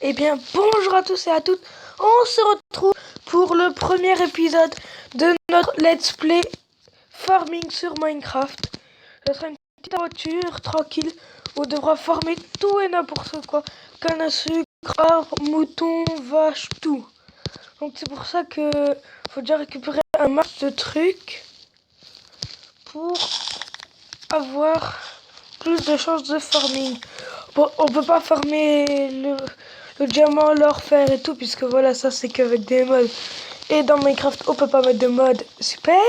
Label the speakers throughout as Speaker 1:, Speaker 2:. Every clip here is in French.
Speaker 1: Eh bien, bonjour à tous et à toutes. On se retrouve pour le premier épisode de notre Let's Play Farming sur Minecraft. Ce sera une petite aventure tranquille où on devra farmer tout et n'importe quoi. Canne à sucre, arbres, moutons, vaches, tout. Donc c'est pour ça que faut déjà récupérer un max de trucs pour avoir plus de chances de farming. Bon, on peut pas farmer le diamant, l'or, fer et tout, puisque voilà, ça c'est qu'avec des mods. Et dans Minecraft, on peut pas mettre de mode. Super.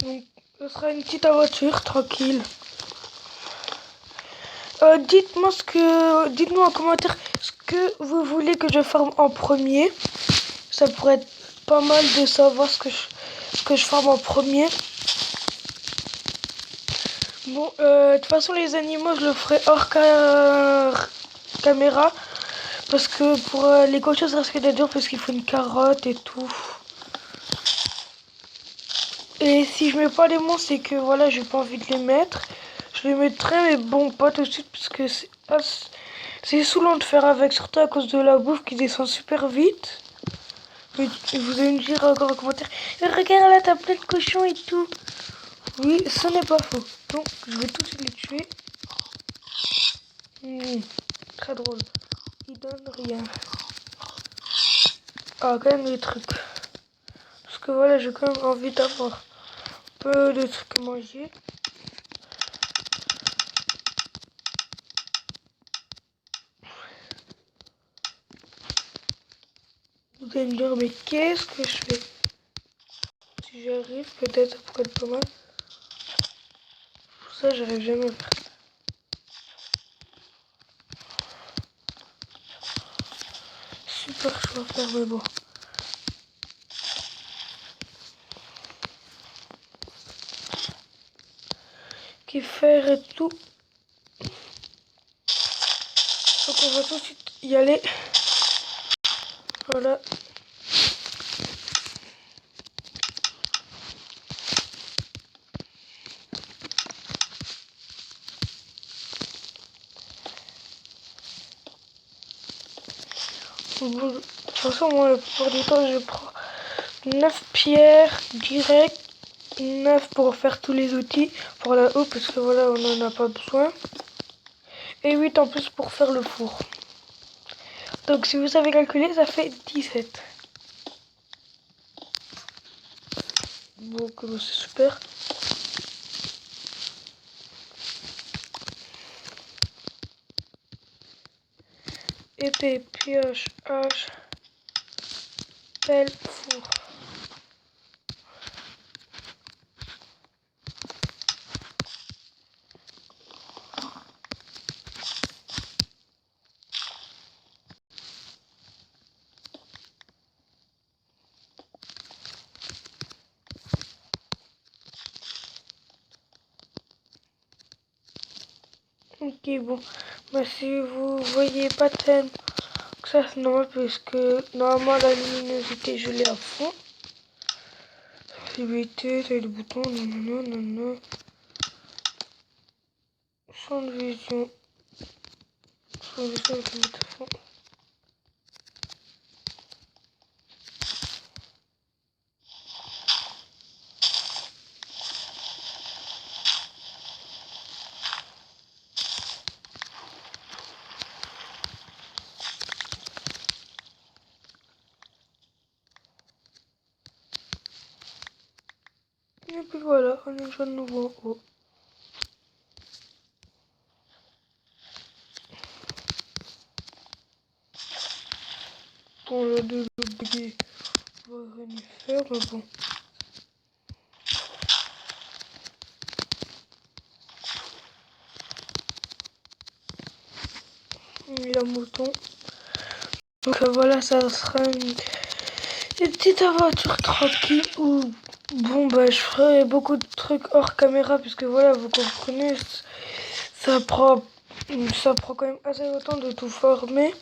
Speaker 1: Donc, ce sera une petite aventure tranquille. Dites-moi en commentaire ce que vous voulez que je farme en premier. Ça pourrait être pas mal de savoir ce que je farme en premier. Bon, de toute façon, les animaux, je le ferai hors caméra. Parce que pour les cochons, ça risque d'être dur parce qu'il faut une carotte et tout. Et si je mets pas les monstres, c'est que voilà, j'ai pas envie de les mettre. Je les mettrai, mais bon, pas tout de suite parce que c'est saoulant de faire avec, surtout à cause de la bouffe qui descend super vite. Et vous allez me dire encore en commentaire, regarde là, t'as plein de cochons et tout. Oui, ce n'est pas faux. Donc, je vais tout de suite les tuer. Très drôle. Ils donnent rien. Ah, quand même des trucs. Parce que voilà, j'ai quand même envie d'avoir un peu de trucs à manger. Vous allez me dire, mais qu'est-ce que je fais? Si j'arrive, peut-être ça pourrait être pas mal. Pour ça, j'arrive jamais à faire. Super chaud à faire, mais bon. Qui faire et tout. Donc on va tout de suite y aller. Voilà. De toute façon, moi, la plupart du temps, je prends 9 pierres direct. 9 pour faire tous les outils pour la haut, parce que voilà, on n'en a pas besoin. Et 8 en plus pour faire le four. Donc si vous savez calculer, ça fait 17. Donc c'est super. Épée, pioche, hache, pelle, four. Ok, bon, bah, si vous voyez pas tel que ça, c'est normal parce que normalement la luminosité je l'ai à fond. Sensibilité, taille de bouton, non. Champ de vision. Champ de vision, je vais mettre à fond. Et puis voilà, on est déjà de nouveau en haut. Bon, là, de l'autre côté, on va rien y faire, mais bon. Il y a un mouton. Donc voilà, ça sera une petite aventure tranquille où, bon, bah, je ferai beaucoup de trucs hors caméra, puisque voilà, vous comprenez, ça prend quand même assez longtemps de tout former.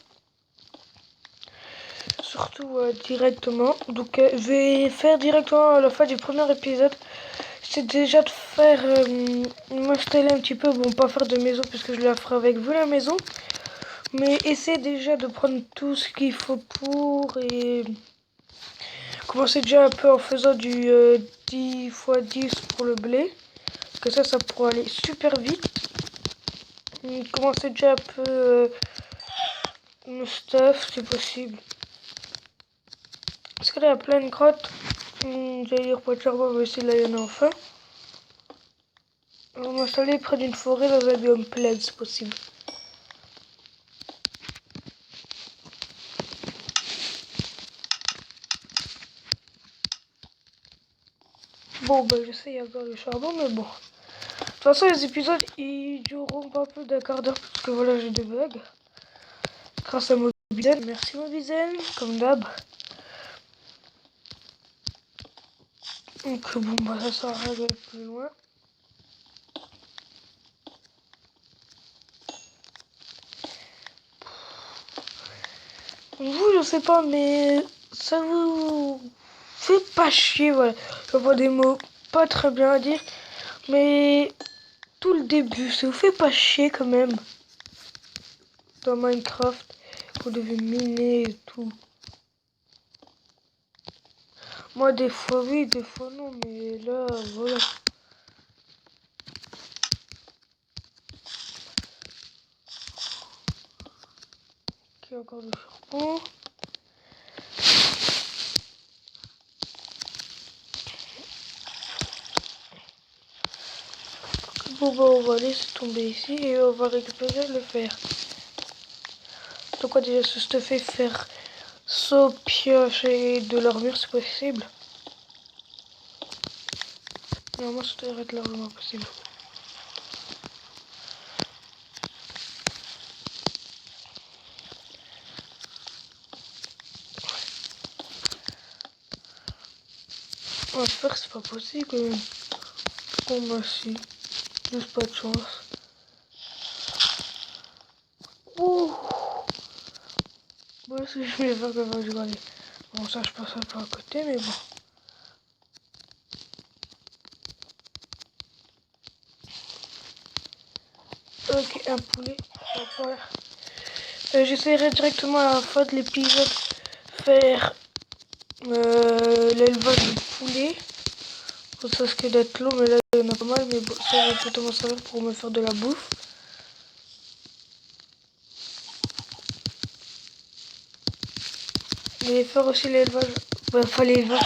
Speaker 1: Surtout directement. Donc je vais faire directement à la fin du premier épisode. C'est déjà de faire m'installer un petit peu. Bon, pas faire de maison puisque je la ferai avec vous la maison. Mais essaie déjà de prendre tout ce qu'il faut pour et commencez déjà un peu en faisant du 10 x 10 pour le blé. Parce que ça pourra aller super vite. Commencez déjà un peu le stuff si possible. Parce que là il y a plein de grottes. J'allais dire pas de charbon, mais ici là il y en a enfin. On va m'installer près d'une forêt dans un biome plaine si possible. Bon bah j'essaie d'avoir le charbon mais bon. De toute façon les épisodes ils dureront pas plus d'un quart d'heure parce que voilà j'ai des bugs. Grâce à Mobizen. Merci Mobizen, comme d'hab. Donc bon bah ça sert à rien d'aller plus loin. Vous je sais pas mais ça vous fait pas chier voilà. Je vois des mots pas très bien à dire. Mais tout le début, ça vous fait pas chier quand même. Dans Minecraft, vous devez miner et tout. Moi des fois oui, des fois non, mais là voilà. Ok, encore du charbon. Bon bah on va laisser tomber ici et on va récupérer le fer. Donc on va déjà se stuffer faire saut, pioche et de l'armure c'est possible. Normalement ça devrait être largement possible. Un fer c'est pas possible quand même. Bon bah si, juste pas de chance. Ouh. Bon ce que je vais faire que je vais aller. Bon ça je passe un peu à côté mais bon. Ok, un poulet. Voilà. J'essaierai directement à la fin de l'épisode faire l'élevage de poulet. Ça risque d'être long, mais là il y en a pas mal. Mais bon, ça va plutôt m'en servir pour me faire de la bouffe. Mais faire aussi l'élevage, enfin l'élevage,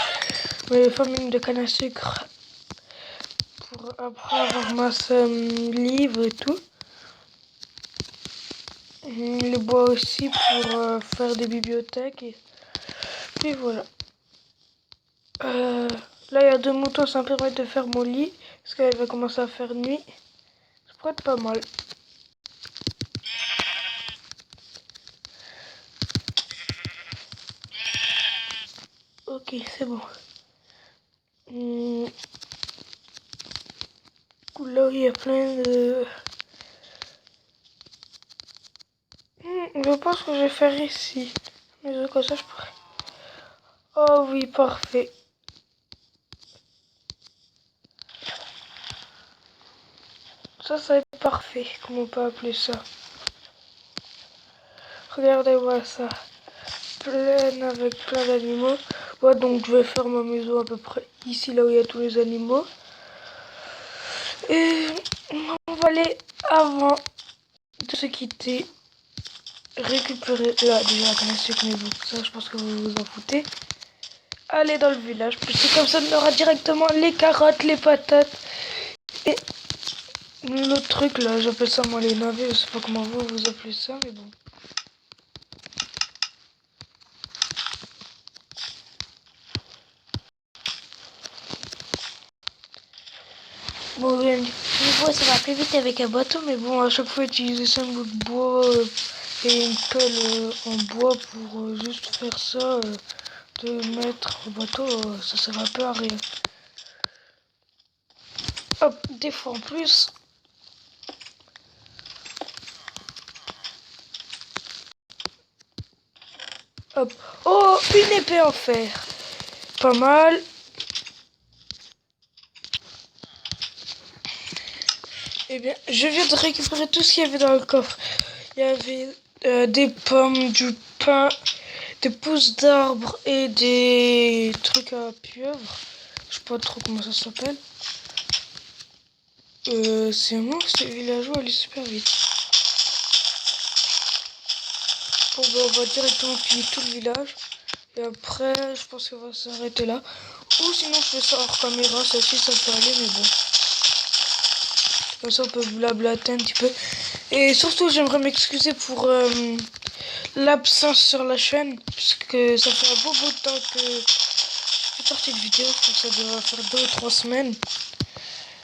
Speaker 1: mais les farming de canne à sucre pour après avoir masse livre et tout. Le bois aussi pour faire des bibliothèques et puis voilà. Là il y a 2 moutons, ça me permet de faire mon lit parce qu'elle va commencer à faire nuit. Ça pourrait être pas mal. Ok, c'est bon. Là il y a plein de... Je pense que je vais faire ici. Mais comme ça je pourrais... Oh oui, parfait. Ça va être parfait. Comment on peut appeler ça? Regardez, voilà ça. Plein avec plein d'animaux. Ouais, donc je vais faire ma maison à peu près ici, là où il y a tous les animaux. Et on va aller, avant de se quitter, récupérer là déjà la canne à sucre, mais bon, ça je pense que vous vous en foutez. Aller dans le village, parce que comme ça on aura directement les carottes, les patates et l'autre truc là, j'appelle ça moi les navets, je sais pas comment vous appelez ça, mais bon. Bon, du bois ça va plus vite avec un bateau, mais bon, à chaque fois utiliser 5 bouts de bois et une pelle en bois pour juste faire ça, de mettre au bateau, ça sert un peu à rien. Hop, des fois en plus. Hop. Oh, une épée en fer. Pas mal. Eh bien, je viens de récupérer tout ce qu'il y avait dans le coffre. Il y avait des pommes, du pain, des pousses d'arbres et des trucs à pieuvre. Je sais pas trop comment ça s'appelle. C'est moi, ce villageois, elle est super vite. Bon, bah, on va directement piller tout le village. Et après, je pense qu'on va s'arrêter là. Ou sinon, je fais ça hors caméra, ça aussi, ça peut aller, mais bon. Comme ça, on peut blablater un petit peu. Et surtout, j'aimerais m'excuser pour l'absence sur la chaîne. Puisque ça fait un beau bout de temps que j'ai sorti de vidéo. Donc ça doit faire 2 ou 3 semaines.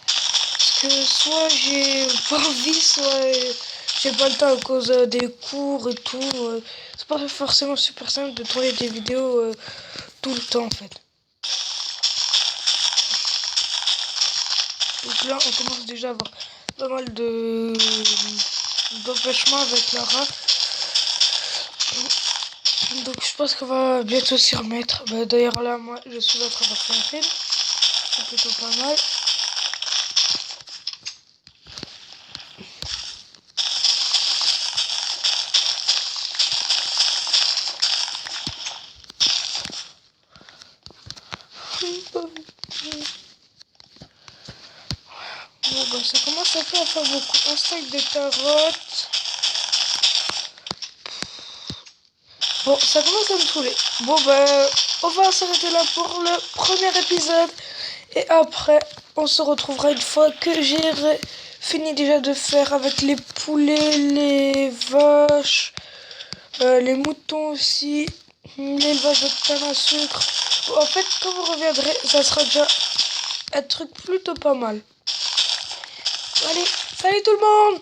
Speaker 1: Parce que soit j'ai pas envie, soit j'ai pas le temps à cause des cours et tout. C'est pas forcément super simple de tourner des vidéos tout le temps en fait. Donc là, on commence déjà à avoir pas mal d'empêchements avec Lara. Donc je pense qu'on va bientôt s'y remettre. Bah, d'ailleurs là, moi, je suis en train de faire un film. C'est plutôt pas mal. Bon, bah, ça commence à faire beaucoup. Un steak de carottes. Bon, ça commence à me saouler. Bon, bah, on va s'arrêter là pour le premier épisode. Et après, on se retrouvera une fois que j'ai fini déjà de faire avec les poulets, les vaches, les moutons aussi, l'élevage de canne à sucre. Bon, en fait, quand vous reviendrez, ça sera déjà un truc plutôt pas mal. Allez, salut tout le monde!